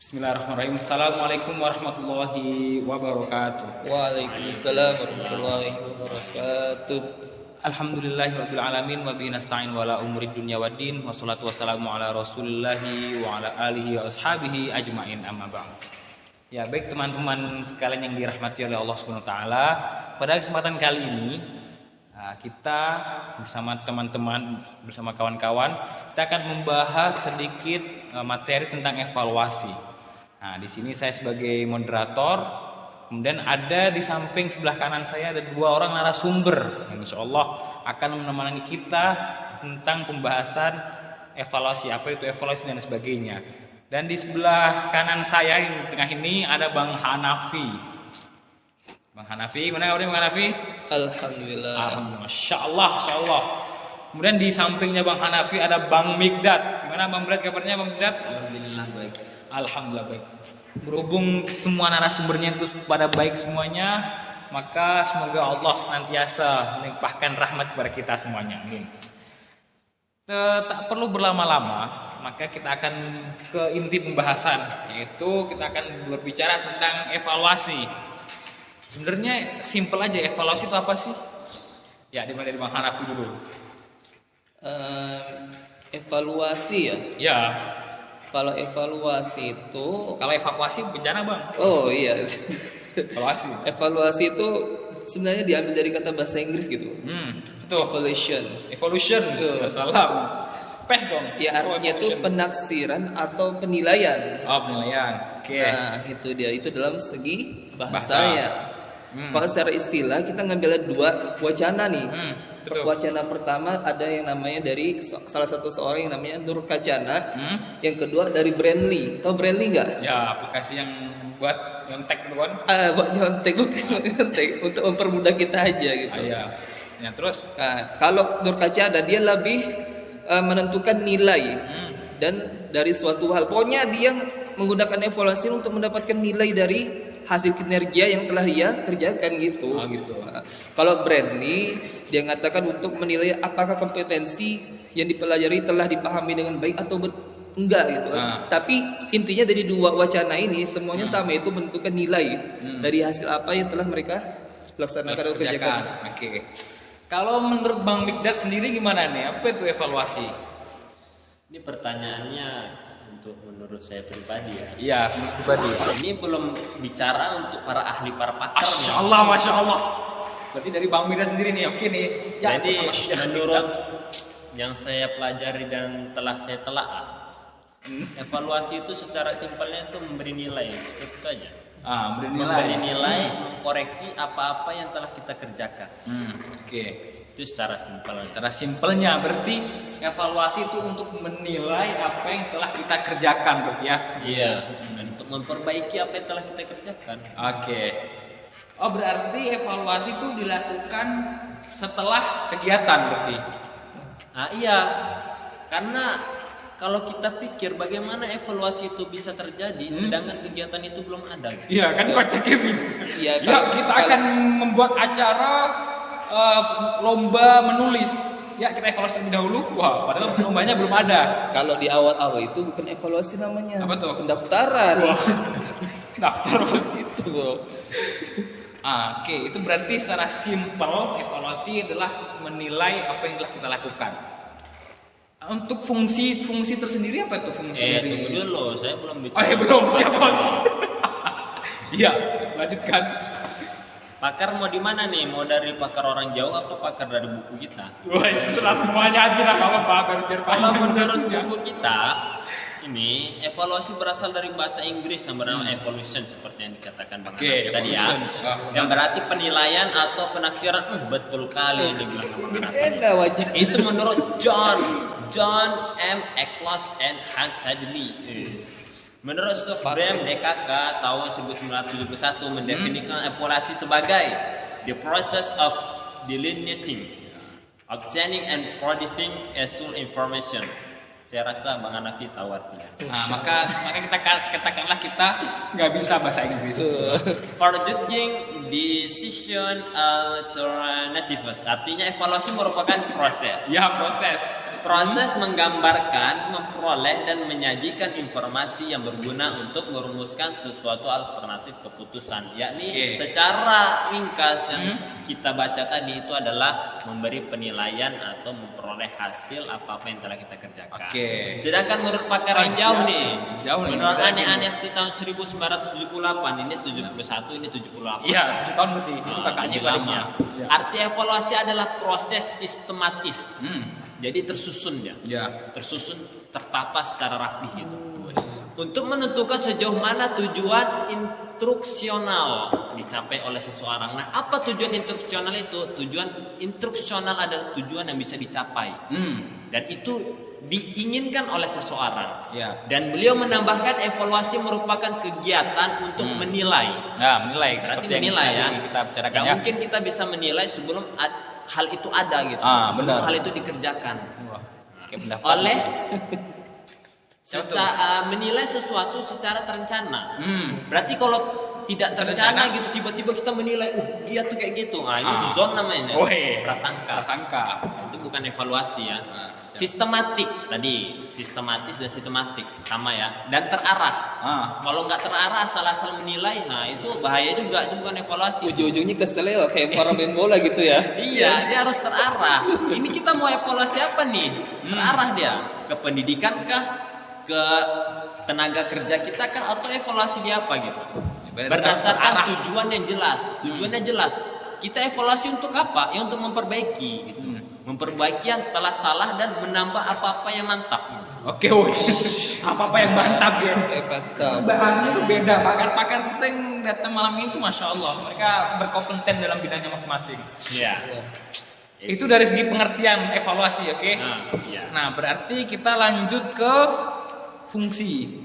Bismillahirrahmanirrahim. Assalamualaikum warahmatullahi wabarakatuh. Waalaikumsalam warahmatullahi wabarakatuh. Alhamdulillahirabbil alamin wa bihi nasta'in wala umuri dunya waddin wassalatu wassalamu ala rasulillahi wa ala alihi wa ashabihi ajmain amma ba'd. Ya, baik teman-teman sekalian yang dirahmati oleh Allah Subhanahu wa taala, pada kesempatan kali ini kita bersama teman-teman, bersama kawan-kawan, kita akan membahas sedikit materi tentang evaluasi. Nah, di sini saya sebagai moderator, kemudian ada di samping sebelah kanan saya ada dua orang narasumber yang insya Allah akan menemani kita tentang pembahasan evaluasi, apa itu evaluasi dan sebagainya. Dan di sebelah kanan saya di tengah ini ada Bang Hanafi. Bang Hanafi, mana kabarnya Bang Hanafi? Alhamdulillah. Alhamdulillah, Masya Allah. Kemudian di sampingnya Bang Hanafi ada Bang Migdad. Gimana Bang Migdad kabarnya Bang Migdad? Alhamdulillah baik. Alhamdulillah baik. Berhubung semua narasumbernya itu pada baik semuanya, maka semoga Allah senantiasa melimpahkan rahmat kepada kita semuanya. Amin. Tak perlu berlama-lama, maka kita akan ke inti pembahasan, yaitu kita akan berbicara tentang evaluasi. Sebenarnya simpel aja, evaluasi itu apa sih? Ya, dimulai dari Bang Hanafi dulu. Evaluasi ya. Ya. Kalau evaluasi itu, Kalau evakuasi bencana Bang. oh iya. Evaluasi. Evaluasi itu sebenarnya diambil dari kata bahasa Inggris gitu. Betul. Evaluation. Evolution. Betul. Masalah. Pes dong. Ya artinya itu evolution. penaksiran atau penilaian. Oh, penilaian. Oke. Nah itu dia, itu dalam segi Bahasa. bahasanya. Kalau secara istilah kita ngambil dua wacana nih. Betul. Wacana pertama ada yang namanya dari salah satu seorang yang namanya Nur Kacana. Yang kedua dari Brandly. Tahu Brandly nggak? Ya, aplikasi yang buat nyontek itu kan. Buat nyontek, bukan nyontek, untuk mempermudah kita aja gitu. Iya. Ya, terus Nah, kalau Nur Kacana dia lebih menentukan nilai dan dari suatu hal. Pokoknya dia menggunakan evaluasi untuk mendapatkan nilai dari hasil kinerja yang telah dia kerjakan gitu. Oh, gitu. Nah, kalau Brandly dia mengatakan untuk menilai apakah kompetensi yang dipelajari telah dipahami dengan baik atau enggak gitu kan. Tapi intinya dari dua wacana ini semuanya sama, itu menentukan nilai dari hasil apa yang telah mereka laksanakan atau kerjakan. Oke. Kalau menurut Bang Migdad sendiri gimana nih? Apa itu evaluasi? Ini pertanyaannya untuk menurut saya pribadi ya. Iya, pribadi. Ini belum bicara untuk para ahli, para pakarnya. Masya Allah. Berarti dari Bang Migdad sendiri nih, oke nih. Ya, Jadi sama Syekh menurut Migdad. yang saya pelajari dan telah saya telaah, evaluasi itu secara simpelnya itu memberi nilai, seperti itu aja. Memberi Memberi nilai, mengkoreksi apa-apa yang telah kita kerjakan. Oke. Itu secara simpel. Secara simpelnya berarti evaluasi itu untuk menilai apa yang telah kita kerjakan berarti ya. Iya. Dan untuk memperbaiki apa yang telah kita kerjakan. Oke. Oh, berarti evaluasi itu dilakukan setelah kegiatan berarti. Iya. Karena kalau kita pikir bagaimana evaluasi itu bisa terjadi sedangkan kegiatan itu belum ada. Iya kan kocak ini. Iya, Ya, kita akan membuat acara lomba menulis. Ya, kita evaluasi terlebih dahulu. Wah, padahal lombanya belum ada. Kalau di awal-awal itu bukan evaluasi namanya. Apa tuh? Pendaftaran. Wah. Daftar. Itu bro. Oke, itu berarti secara simpel evaluasi adalah menilai apa yang telah kita lakukan. Untuk fungsi tersendiri apa itu fungsi dari? Tunggu dulu, saya belum Oh bicara. ya, belum siap bos. Iya, lanjutkan. Pakar mau di mana nih? Mau dari pakar orang jauh atau pakar dari buku kita? Wah, itu sudah semuanya aja lah kalau Pak biar Kalau panjang menurut durasinya. buku kita, ini evaluasi berasal dari bahasa Inggris yang bernama evolution seperti yang dikatakan Bang Oke, Hanafi tadi ya. evolution. Yang berarti penilaian atau penaksiran. Betul kali yang dibilang Bang Hanafi. Enak wajah. Itu menurut John M. Eccles and Hans Hadley. Menurut Subrem DKK tahun 1971 mendefinisikan evaluasi sebagai the process of delineating, obtaining and producing useful information. Saya rasa Bang Hanafi tahu artinya. Nah, maka kita katakanlah kita nggak bisa bahasa Inggris. For judging decision alternatives, artinya evaluasi merupakan proses. Ya, proses. Proses menggambarkan, memperoleh dan menyajikan informasi yang berguna untuk merumuskan sesuatu alternatif keputusan. Yakni secara ringkas yang kita baca tadi itu adalah memberi penilaian atau memperoleh hasil apa-apa yang telah kita kerjakan. Sedangkan menurut pakar yang jauh nih, menurut Ane-Anes di tahun 1978, ini 71, ini 78. Iya, 7 tahun berarti. Itu kakaknya lama. Arti evaluasi adalah proses sistematis. Jadi tersusun dia. Tersusun, tertata secara rapi gitu. Untuk menentukan sejauh mana tujuan instruksional dicapai oleh seseorang. Nah, apa tujuan instruksional itu? Tujuan instruksional adalah tujuan yang bisa dicapai. Dan itu diinginkan oleh seseorang. Dan beliau menambahkan evaluasi merupakan kegiatan untuk menilai. Menilai. Berarti menilai ya. Kita bicarakan Gak mungkin kita bisa menilai sebelum hal itu ada gitu. Sebelum hal itu dikerjakan. Oleh menilai sesuatu secara terencana. Berarti kalau tidak terencana gitu tiba-tiba kita menilai, dia tuh kayak gitu. Nah, ini zon namanya. Prasangka. Itu bukan evaluasi ya. Sistematik tadi, sistematis dan sistematik sama ya, dan terarah. Kalau nggak terarah asal-asal menilai, nah itu bahaya juga, itu bukan evaluasi. Ujung-ujungnya kesel ya, kayak para main bola gitu ya. Iya, dia harus terarah. Ini kita mau evaluasi apa nih? Terarah dia ke pendidikan kah, ke tenaga kerja kita kah, atau evaluasi dia apa gitu? Berdasarkan tujuan yang jelas. Tujuannya jelas. Kita evaluasi untuk apa? Ya untuk memperbaiki gitu. Memperbaiki yang telah salah dan menambah apa-apa yang mantap. Apa-apa yang mantap ya. Bahannya itu beda. Pakar-pakar kita yang datang malam ini tuh Masya Allah, mereka berkompeten dalam bidangnya masing-masing. Itu dari segi pengertian evaluasi, Nah, berarti kita lanjut ke fungsi.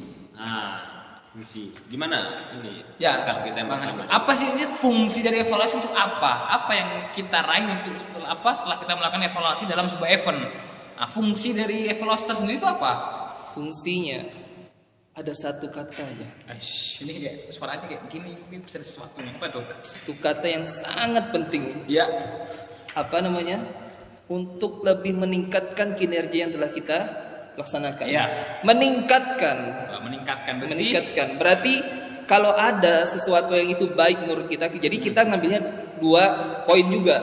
Fungsi. Gimana ini? Kita apa sih ini fungsi dari evaluasi untuk apa? Apa yang kita raih untuk setelah kita melakukan evaluasi dalam sebuah event? Nah, fungsi dari evaluasi tersendiri itu apa? Fungsinya ada satu kata aja. Ini kayak suaranya kayak gini, ini bisa sesuatu nih. Apa tuh? Satu kata yang sangat penting. Apa namanya? Untuk lebih meningkatkan kinerja yang telah kita laksanakan. Meningkatkan. Berarti kalau ada sesuatu yang itu baik menurut kita, jadi kita ngambilnya 2 poin juga.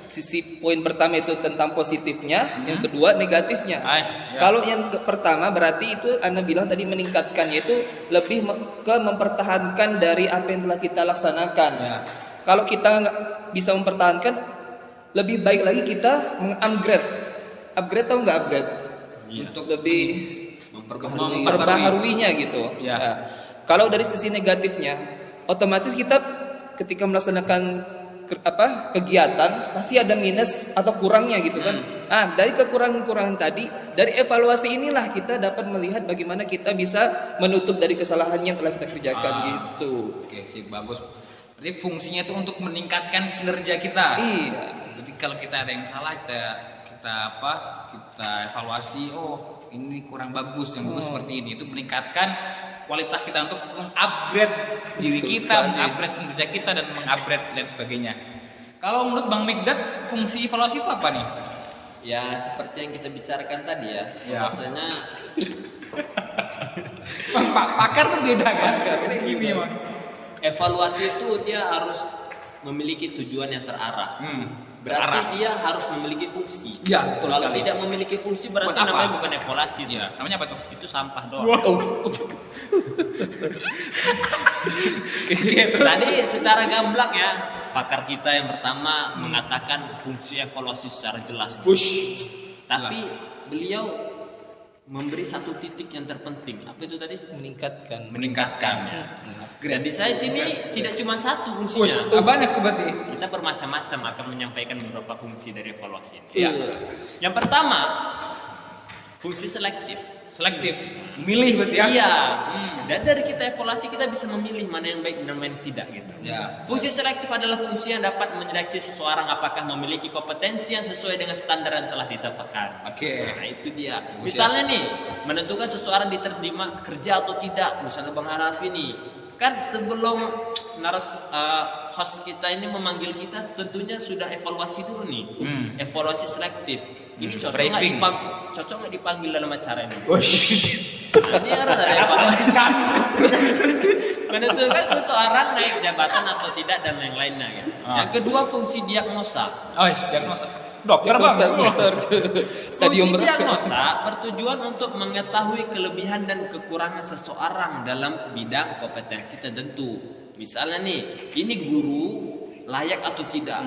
Sisi poin pertama itu tentang positifnya, yang kedua negatifnya. Kalau yang pertama berarti itu Anda bilang tadi meningkatkan, yaitu lebih ke mempertahankan dari apa yang telah kita laksanakan. Kalau kita nggak bisa mempertahankan, lebih baik lagi kita meng-upgrade. Upgrade atau nggak upgrade? Untuk lebih memperbaharuinya gitu. Kalau dari sisi negatifnya, otomatis kita ketika melaksanakan kegiatan pasti ada minus atau kurangnya gitu kan. Dari kekurangan-kekurangan tadi, dari evaluasi inilah kita dapat melihat bagaimana kita bisa menutup dari kesalahan yang telah kita kerjakan gitu. Bagus. Jadi fungsinya itu untuk meningkatkan kinerja kita. Jadi kalau kita ada yang salah kita evaluasi, ini kurang bagus, yang bagus seperti ini. Itu meningkatkan kualitas kita untuk mengupgrade diri kita, mengupgrade kinerja kita, dan mengupgrade dan sebagainya. Kalau menurut Bang Mikdad, fungsi evaluasi itu apa nih? Ya seperti yang kita bicarakan tadi ya. Maksudnya pakar tuh beda kan? Kayak gini Mas. Evaluasi itu dia harus memiliki tujuan yang terarah. Berarti dia harus memiliki fungsi. Kalau tidak memiliki fungsi berarti namanya bukan evaluasi. Namanya apa tuh? Itu sampah doang. Tadi secara gamblang ya, pakar kita yang pertama mengatakan fungsi evaluasi secara jelas. Tapi beliau memberi satu titik yang terpenting. Apa itu tadi? Meningkatkan ya. Dan di saya sini tidak cuma satu fungsinya. Banyak berarti. Kita bermacam-macam akan menyampaikan beberapa fungsi dari evaluasi ini. Yang pertama, fungsi selektif. Milih berarti ya. Dan dari kita evaluasi kita bisa memilih mana yang baik dan mana yang tidak gitu. Fungsi selektif adalah fungsi yang dapat menyeleksi seseorang apakah memiliki kompetensi yang sesuai dengan standar yang telah ditetapkan. Nah, itu dia. Misalnya nih, menentukan seseorang diterima kerja atau tidak. Misalnya Bang Hanafi nih, Kan sebelum host kita ini memanggil kita, tentunya sudah evaluasi dulu nih. Evaluasi selektif. Ini cocok nggak dipanggil dalam acara ini? Ini harus ada evaluasi. Menentukan seseorang naik jabatan atau tidak dan yang lainnya. Gitu. Yang kedua, fungsi diagnosa. Diagnosa. Dokter bang. Stadium Fungsi diagnosa bertujuan untuk mengetahui kelebihan dan kekurangan seseorang dalam bidang kompetensi tertentu. Misalnya nih, ini guru layak atau tidak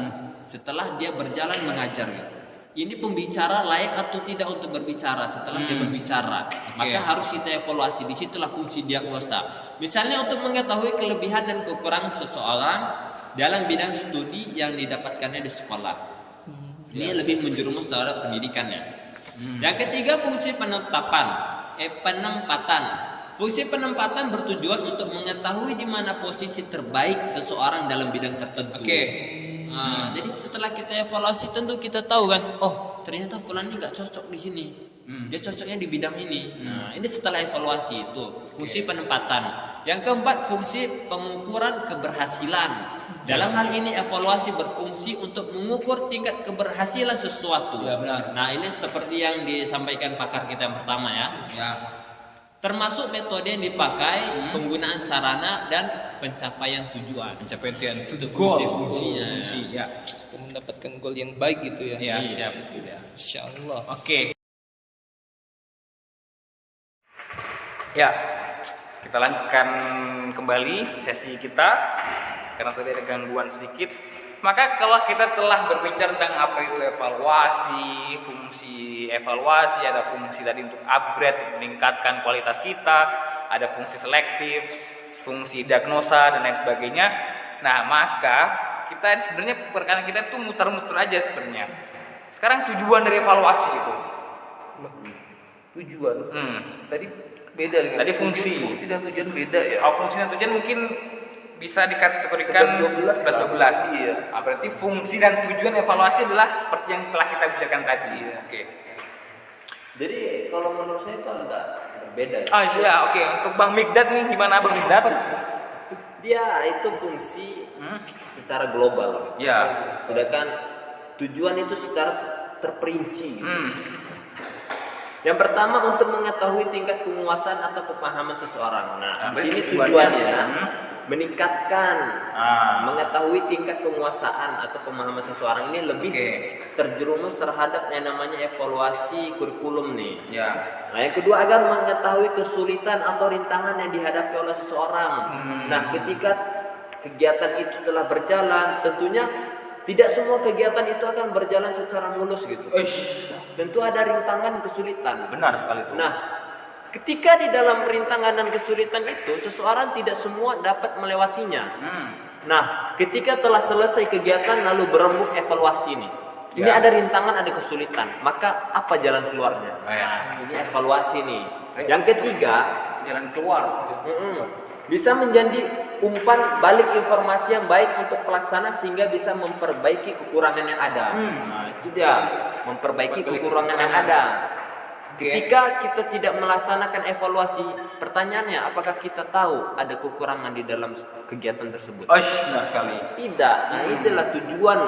setelah dia berjalan mengajar. Gitu. Ini pembicara layak atau tidak untuk berbicara setelah dia berbicara. Maka harus kita evaluasi. Disitulah fungsi diagnosa. Misalnya untuk mengetahui kelebihan dan kekurangan seseorang dalam bidang studi yang didapatkannya di sekolah. Ini lebih menjerumus terhadap pendidikannya. Yang ketiga, fungsi penempatan. Fungsi penempatan bertujuan untuk mengetahui di mana posisi terbaik seseorang dalam bidang tertentu. Jadi setelah kita evaluasi tentu kita tahu kan, oh ternyata fulan ini nggak cocok di sini. Dia cocoknya di bidang ini. Nah, ini setelah evaluasi itu fungsi penempatan. Yang keempat, fungsi pengukuran keberhasilan. Dalam hal ini evaluasi berfungsi untuk mengukur tingkat keberhasilan sesuatu. Ya, benar. Nah, ini seperti yang disampaikan pakar kita yang pertama ya. Termasuk metode yang dipakai, penggunaan sarana dan pencapaian tujuan. Pencapaian Itu goal. fungsinya. Ya. mendapatkan gol yang baik gitu ya. Ya, siap itu ya. Insya Allah. Oke. Ya, kita lanjutkan kembali sesi kita karena tadi ada gangguan sedikit. Maka kalau kita telah berbicara tentang apa itu evaluasi, fungsi evaluasi, ada fungsi tadi untuk upgrade, meningkatkan kualitas kita, ada fungsi selektif, fungsi diagnosa dan lain sebagainya. Nah, maka kita sebenarnya perkara kita itu muter-muter aja sebenarnya. Sekarang tujuan dari evaluasi itu. Tujuan. Tadi beda dengan Tadi fungsi dan tujuan beda ya. Fungsi dan tujuan mungkin bisa dikategorikan 11-12 Iya. Berarti fungsi dan tujuan evaluasi adalah seperti yang telah kita bicarakan tadi. Iya. Oke. Jadi kalau menurut saya itu agak berbeda. Iya, oke. Untuk Bang Mikdad nih gimana Bang Mikdad? Dia itu fungsi secara global. Ya. Sedangkan tujuan itu secara terperinci. Yang pertama untuk mengetahui tingkat penguasaan atau pemahaman seseorang. Nah, di sini tujuannya meningkatkan, mengetahui tingkat penguasaan atau pemahaman seseorang ini lebih terjerumus terhadap yang namanya evaluasi kurikulum nih. Ya. Nah, yang kedua agar mengetahui kesulitan atau rintangan yang dihadapi oleh seseorang. Nah, ketika kegiatan itu telah berjalan, tentunya tidak semua kegiatan itu akan berjalan secara mulus gitu. Tentu ada rintangan, kesulitan. Benar sekali itu. Nah, ketika di dalam rintangan dan kesulitan itu, seseorang tidak semua dapat melewatinya. Nah, ketika telah selesai kegiatan lalu berembuk evaluasi nih. Ini ada rintangan, ada kesulitan. Maka apa jalan keluarnya? Ini evaluasi nih. Yang ketiga, jalan keluar. Bisa menjadi umpan balik informasi yang baik untuk pelaksana sehingga bisa memperbaiki kekurangan yang ada. Nah, itu dia, memperbaiki kekurangan yang ada. Ketika kita tidak melaksanakan evaluasi, pertanyaannya apakah kita tahu ada kekurangan di dalam kegiatan tersebut? Benar sekali. Tidak. Nah, itulah tujuan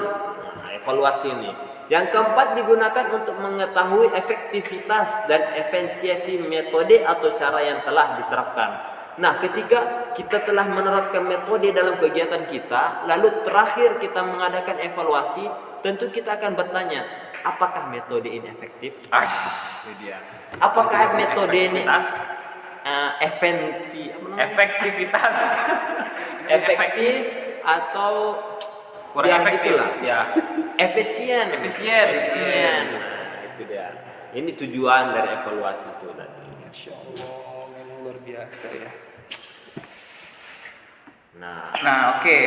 evaluasi ini. Yang keempat digunakan untuk mengetahui efektivitas dan efisiensi metode atau cara yang telah diterapkan. Nah, ketika kita telah menerapkan metode dalam kegiatan kita, lalu terakhir kita mengadakan evaluasi, tentu kita akan bertanya, apakah metode ini efektif? Apakah metode ini efektivitas efektif atau kurang efektif? Ya. Efisien. Nah, itu dia. Ini tujuan dari evaluasi itu tadi. Masya Allah, memang luar biasa ya. Nah, oke.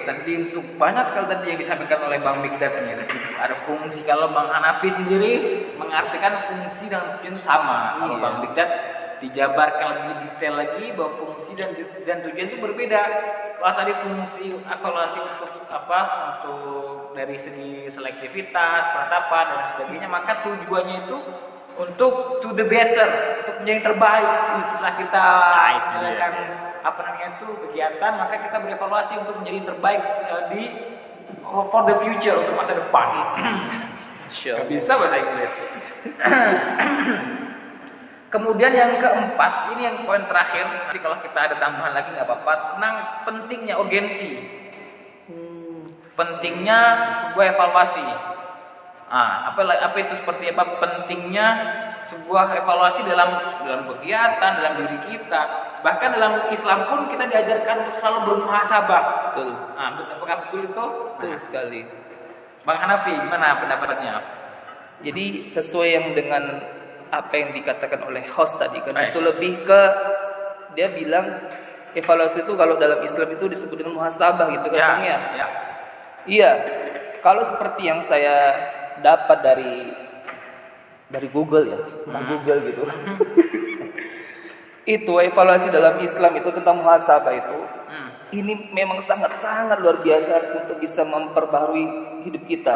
Tadi untuk banyak sekali tadi yang disampaikan oleh Bang Mikdad ini. Ada fungsi, kalau Bang Hanafi sendiri mengartikan fungsi dan tujuan itu sama. Kalau Bang Mikdad dijabarkan lebih detail lagi bahwa fungsi dan tujuan itu berbeda. Kalau tadi fungsi evaluasi untuk untuk dari segi selektivitas, penetapan dan sebagainya, maka tujuannya itu untuk to the better, untuk menjadi terbaik. Setelah kita melakukan apa namanya itu kegiatan, maka kita berevaluasi untuk menjadi terbaik di for the future, untuk masa depan. Gak bisa bahasa Inggris. Kemudian yang keempat, ini yang poin terakhir. Nanti kalau kita ada tambahan lagi nggak apa-apa. Tentang pentingnya urgensi, pentingnya sebuah evaluasi. Apa itu seperti apa pentingnya sebuah evaluasi dalam kegiatan, dalam diri kita. Bahkan dalam Islam pun kita diajarkan untuk selalu bermuhasabah. Betul. Apakah betul itu? Betul sekali. Bang Hanafi, gimana pendapatnya? Jadi sesuai yang dengan apa yang dikatakan oleh host tadi kan, itu lebih ke dia bilang evaluasi itu kalau dalam Islam itu disebut dengan muhasabah gitu kan, Bang ya? Iya. Kalau seperti yang saya dapat dari Google ya, Google gitu. Itu evaluasi dalam Islam itu tentang muhasabah itu. Ini memang sangat-sangat luar biasa untuk bisa memperbaharui hidup kita.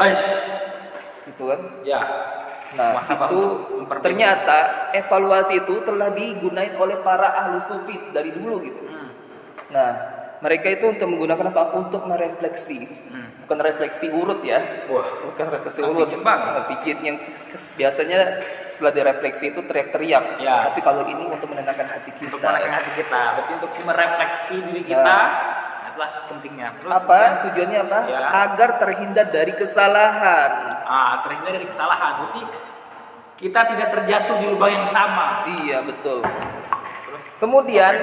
Gitu kan? Ya. Nah, itu ternyata evaluasi itu telah digunakan oleh para ahlu sufi dari dulu gitu. Nah, mereka itu untuk menggunakan apa? Untuk merefleksi. Bukan refleksi urut ya. Bukan refleksi urut. Pikir yang biasanya setelah direfleksi itu teriak-teriak. Ya. Tapi kalau ini untuk menenangkan hati kita. Untuk menenangkan hati kita. Berarti untuk merefleksi diri kita. Itulah pentingnya. Terus tujuannya apa? Ya. Agar terhindar dari kesalahan. Terhindar dari kesalahan. Berarti kita tidak terjatuh di lubang yang sama. Iya, betul. Terus kemudian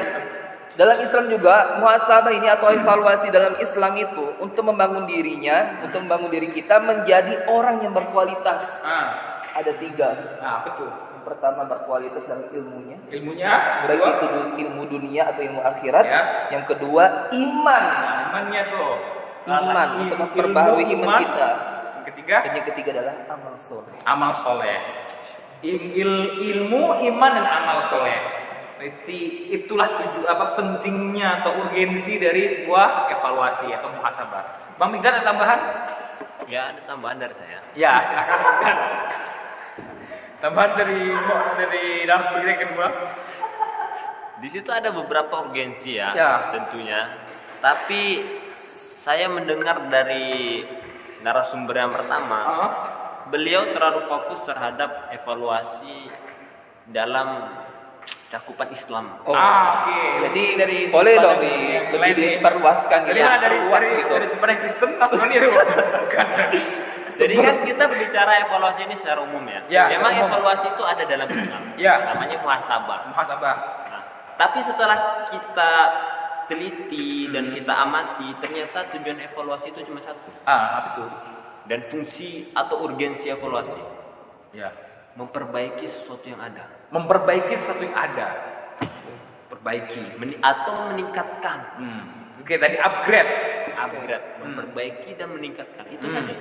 dalam Islam juga muhasabah ini atau evaluasi dalam Islam itu untuk membangun dirinya, untuk membangun diri kita menjadi orang yang berkualitas. Ada 3. Betul. Yang pertama berkualitas dalam ilmunya. Baik itu ilmu dunia atau ilmu akhirat. Ya. Yang kedua iman. Imannya tuh. Iman untuk memperbaharui iman kita. Yang ketiga adalah amal soleh. Amal soleh. Ilmu, iman dan amal soleh. Itulah pentingnya atau urgensi dari sebuah evaluasi atau muhasabah. Bang Migran ada tambahan? Ya, ada tambahan dari saya. Ya, silakan. Tambahan dari narasumber kita kedua. Di situ ada beberapa urgensi ya, tentunya. Tapi saya mendengar dari narasumber yang pertama, beliau terlalu fokus terhadap evaluasi dalam cakupan Islam. Oke. Jadi dari boleh dong lebih diperluaskan gitu. Dari sumber yang Kristen atau sendiri? Jadi kan kita berbicara evaluasi ini secara umum ya. Memang evaluasi itu ada dalam Islam. Namanya muhasabah. Nah, tapi setelah kita teliti dan kita amati, ternyata tujuan evaluasi itu cuma satu. Betul. Dan fungsi atau urgensi evaluasi, memperbaiki sesuatu yang ada. Atau meningkatkan. Oke, tadi upgrade. Memperbaiki dan meningkatkan. Itu saja.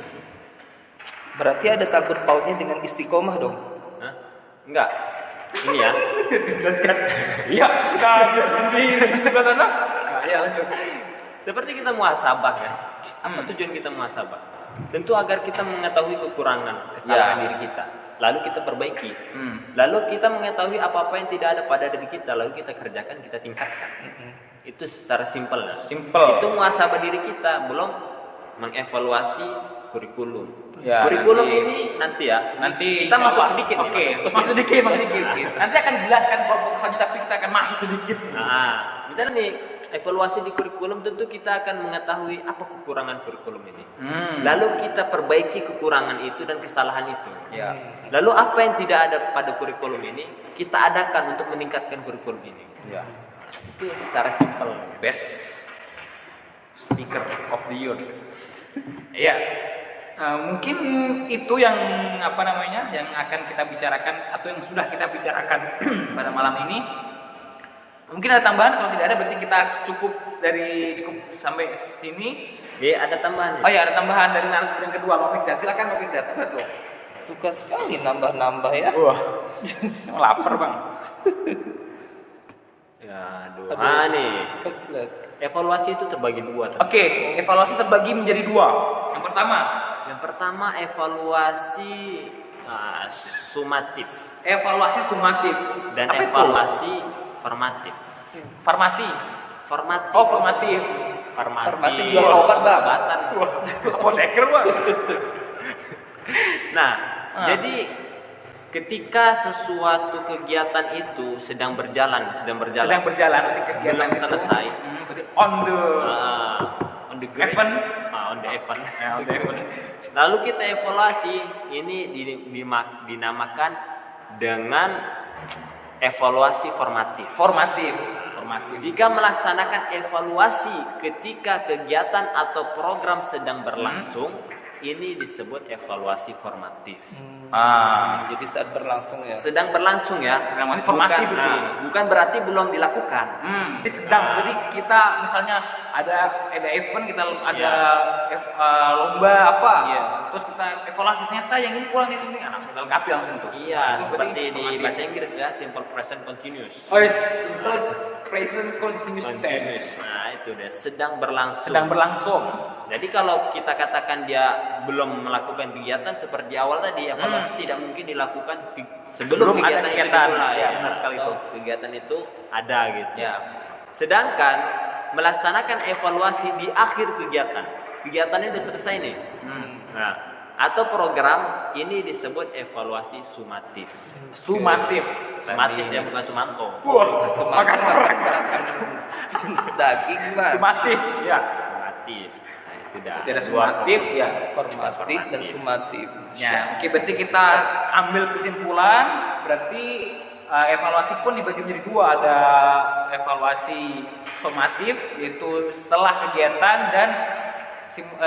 Berarti ada sangkut pautnya dengan istiqomah dong? Enggak. Ini ya. Jelaskan. Iya, di sana. Ya, lanjut. Seperti kita muhasabah kan. Apa tujuan kita muhasabah? Tentu agar kita mengetahui kekurangan, kesalahan diri kita. Lalu kita perbaiki. Lalu kita mengetahui apa-apa yang tidak ada pada diri kita, lalu kita kerjakan, kita tingkatkan. Itu secara simpel. Itu muhasabah diri kita, belum mengevaluasi kurikulum. Kurikulum ini nanti kita masuk sedikit. Masuk sedikit. Nanti akan jelaskan pokok saja, tapi kita akan masuk sedikit. Misalnya nih, evaluasi di kurikulum tentu kita akan mengetahui apa kekurangan kurikulum ini. Lalu kita perbaiki kekurangan itu dan kesalahan itu. Lalu apa yang tidak ada pada kurikulum ini kita adakan untuk meningkatkan kurikulum ini. Itu secara simpel. Best speaker of the year. Mungkin itu yang yang akan kita bicarakan atau yang sudah kita bicarakan pada malam ini. Mungkin ada tambahan, kalau tidak ada berarti kita cukup sampai sini. Ada tambahan. Ada tambahan dari narasumber yang kedua, Pak Fikdat. Silakan Pak Fikdat. Apa tuh? Suka sekali nambah-nambah ya. Wah. Lapar, Bang. Nih. Evaluasi itu terbagi 2. Oke, evaluasi terbagi menjadi 2. Yang pertama evaluasi Sumatif Evaluasi sumatif. dan Apa itu? evaluasi formatif. Farmasi. Formatif. Oh, formatif. Farmasi jual obat, Bang. Obatan. Apoteker, Bang. Nah, jadi ketika sesuatu kegiatan itu sedang berjalan, Sedang berjalan di kegiatan belum itu. selesai. Berarti on the On the grade. event. On the event. On the event. Lalu kita evaluasi, ini dinamakan dengan evaluasi formatif. Formatif. Jika melaksanakan evaluasi ketika kegiatan atau program sedang berlangsung, ini disebut evaluasi formatif. Jadi saat berlangsung ya. Sedang berlangsung ya, Sedang formatif itu. bukan berarti belum dilakukan. Jadi sedang. Jadi kita misalnya ada event, kita ada lomba apa, Iya. terus kita evaluasi ternyata yang ini kurang ini anak kita lengkapi langsung tuh. Iya, Itu seperti berarti di formatif. bahasa Inggris ya, simple present continuous. Oh, simple present continuous tense. Continuous. Nah, itu deh, sedang berlangsung. Sedang berlangsung. Jadi kalau kita katakan dia belum melakukan kegiatan seperti awal tadi, evaluasi tidak mungkin dilakukan sebelum Sebelum ada kegiatan itu kegiatan. dimulai. Ya, benar sekali Atau itu. kegiatan itu ada gitu. Ya. Sedangkan melaksanakan evaluasi di akhir kegiatan, kegiatannya sudah selesai nih. Nah, atau program ini disebut evaluasi sumatif. Sumatif. Sumatif ya, bukan sumanto. Wah, Semakan makan daging, Bang. sumatif. Ya. Sumatif. Nah, itu dah. Tidak sumatif ya. Formatif dan sumatif. Ya, oke, berarti kita ambil kesimpulan, berarti evaluasi pun dibagi menjadi dua, ada evaluasi somatif yaitu setelah kegiatan dan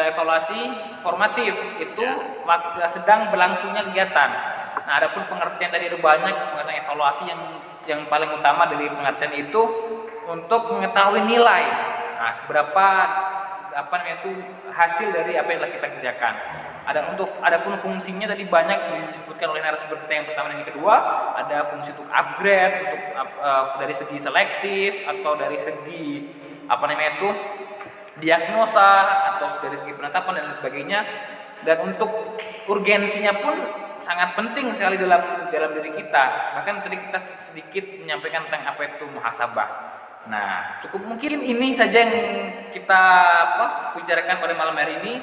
evaluasi formatif itu waktu sedang berlangsungnya kegiatan. Nah, adapun pengertian tadi ada banyak mengenai evaluasi yang paling utama dari pengertian itu untuk mengetahui nilai. Nah, seberapa itu hasil dari apa yang telah kita kerjakan. Adapun fungsinya tadi banyak disebutkan oleh narasumber kita yang pertama dan yang kedua. Ada fungsi untuk upgrade, untuk dari segi selektif atau dari segi diagnosa atau dari segi penetapan dan lain sebagainya. Dan untuk urgensinya pun sangat penting sekali dalam diri kita. Bahkan tadi kita sedikit menyampaikan tentang apa itu muhasabah. Nah, cukup mungkin ini saja yang kita bicarakan pada malam hari ini.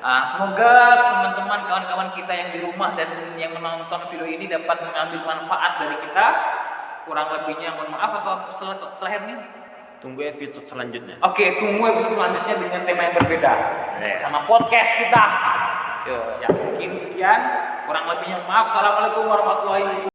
Semoga teman-teman, kawan-kawan kita yang di rumah dan yang menonton video ini dapat mengambil manfaat dari kita. Kurang lebihnya mohon maaf atau terakhir nih. Tunggu episode selanjutnya. Oke, tunggu episode selanjutnya dengan tema yang berbeda sama podcast kita. Ya, sekian. Kurang lebihnya maaf. Assalamualaikum warahmatullahi wabarakatuh.